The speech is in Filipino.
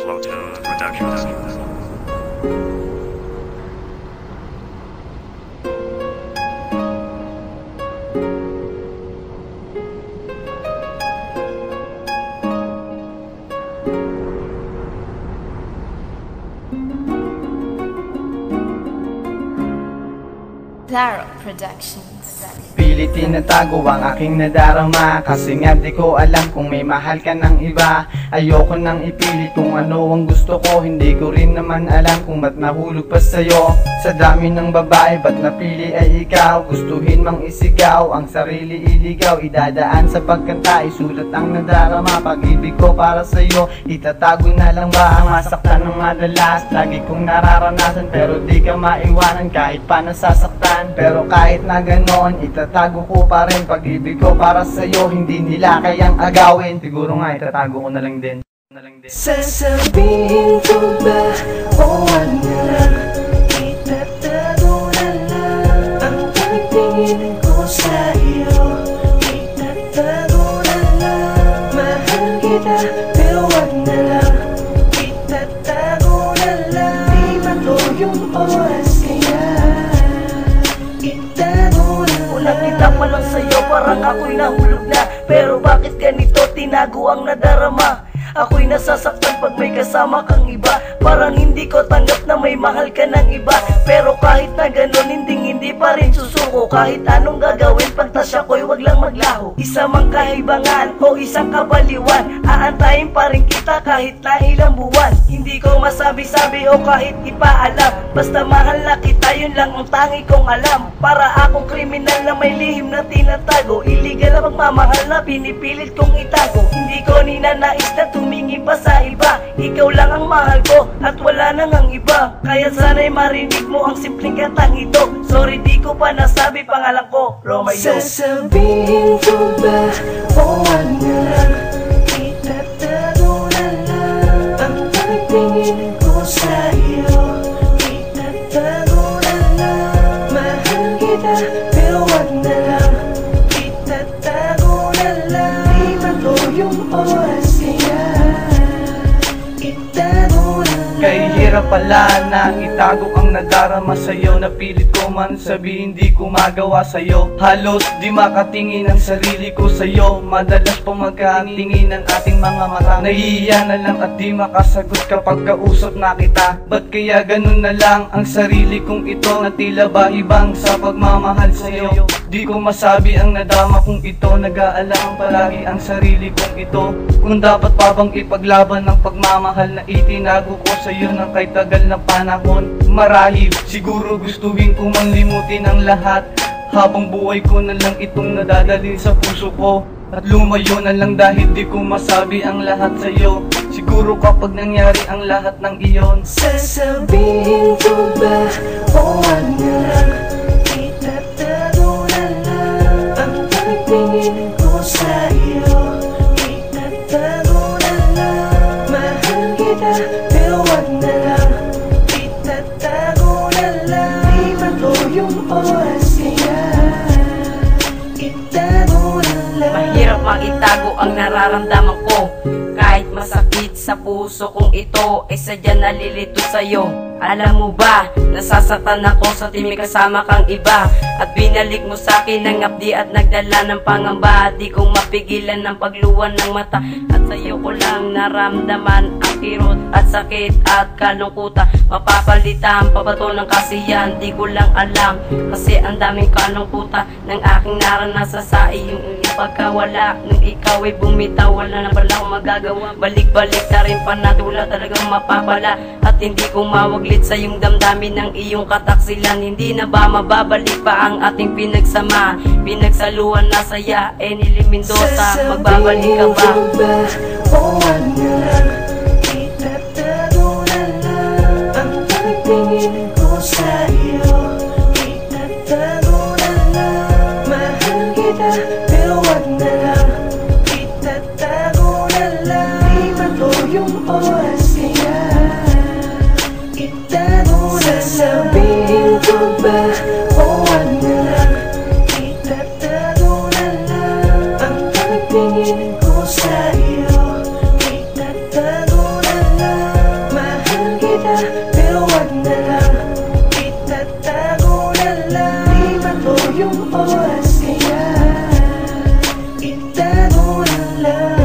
Slow Tone Productions. Claro Productions. Pilit tinatago ang aking nadarama, kasi nga di ko alam kung may mahal ka ng iba. Ayoko nang ipilit kung ano ang gusto ko, hindi ko rin naman alam kung ba't nahulog pa sa'yo. Sa dami ng babae, ba't napili ay ikaw? Gustuhin mang isigaw, ang sarili iligaw, idadaan sa pagkanta, isulat ang nadarama. Pag-ibig ko para sa'yo, itatago na lang ba ang masaktan ng madalas? Lagi kong nararanasan pero di ka maiwanan kahit pa nasasaktan. Pero kahit na ganon, itatago ko pa rin pag-ibig ko para sa'yo, hindi nila kayang agawin. Siguro nga itatago ko na lang din. Sasabihin ko ba o wag na lang, itatago na lang ang pagtingin ko sa iyo, itatago na lang. Mahal kita pero wag na lang, itatago na lang. Di ba to yung oras kaya itago na lang. Unang kita pa lang sa'yo parang ako'y nahulog na, pero bakit ganito tinago ang nadarama? Ako'y nasasaktan pag may kasama kang iba, parang hindi ko tanggap na may mahal ka ng iba. Pero kahit na ganon, hindi pa rin susuko. Kahit anong gagawin, pagtasya ko'y wag lang maglaho. Isa mang kahibangan o isang kabaliwan, aantayin pa rin kita kahit na ilang buwan. Hindi ko masabi-sabi o kahit ipaalam, basta mahal na kita, yun lang ang tangi kong alam. Para akong kriminal na may lihim na tinatago, illegal na pagmamahal na pinipilit kong itago. Hindi ko ninanais na tumingin pa sa iba, ikaw lang ang mahal ko at wala nang ang iba. Kaya sana'y marinig mo ang simpleng katang ito. Sorry di ko pa nasabi pangalan ko, Romeo. Sasabihin ko ba o wag na lang, itatago na lang ang pagtingin ko sa iyo, itatago na lang. Mahal kita pero wag na lang, itatago na lang. Di ba to yung oras kaya itago na lang. Kahihirap pala na itago ang nadarama sa'yo. Napilit ko man sabihin di ko magawa sa'yo. Halos di makatingin ang sarili ko sa'yo. Madalas pa magkatingin ang ating mga mata. Nahihiya na lang at di makasagot kapag kausap na kita. Ba't kaya ganun na lang ang sarili kong ito, na tila ba ibang sa pagmamahal sa'yo? Di ko masabi ang nadama kong ito, nag-aalang palagi ang sarili kong ito. Kung dapat pa bang ipaglaban ng pagmamahal na itinago ko sa'yo ng kay tagal na panahon. Marahil siguro gustuhin ko mang limutin ang lahat, habang buhay ko na lang itong nadadalhin sa puso ko, at lumayo na lang dahil di ko masabi ang lahat sa'yo. Siguro kapag nangyari ang lahat ng iyon, sasabihin ko ba o wag na lang, itatago na lang ang pagtingin ko sa iyo, itatago na lang. Mahal kita pero wag na lang, itatago na lang. Di ba to yung oras kaya itago na lang. Mahirap makitago ang nararamdaman ko, kahit masakit sa puso kong ito, ay sadya nalilito sa'yo. Alam mo ba, nasasaktan ako sa may kasama kang iba, at binalik mo sa'kin ang ngapdi at nagdala ng pangamba. Di kong mapigilan ng pagluwan ng mata, at sa'yo ko lang naramdaman ang kirot at sakit at kalungkutan. Mapapalitan pa ba to ng kasiyan? Di ko lang alam, kasi ang daming kalungkutan ng aking naranasan sa iyong pagkawala. Nung ikaw ay bumitaw, wala na pala akong magagawa. Balik-balik na rin pa natin, wala talagang mapapala. At hindi ko mawaglit sa iyong damdamin ng iyong kataksilan. Hindi na ba mababalik pa ang ating pinagsama, pinagsaluhan na saya, Enely Mendoza, magbabalik ka ba? O wag na lang, itatago na lang ang pagtingin ko sa iyo, itatago na lang. Mahal kita pero wag na lang, itatago na lang. Di ba to yung oras kaya itago na lang. Sasabihin ko ba o wag na lang, itatago na lang ang pagtingin ko sa iyo, itatago na lang. pero wag na lang, itatago na lang. Di ba to yung oras, kaya itago na lang.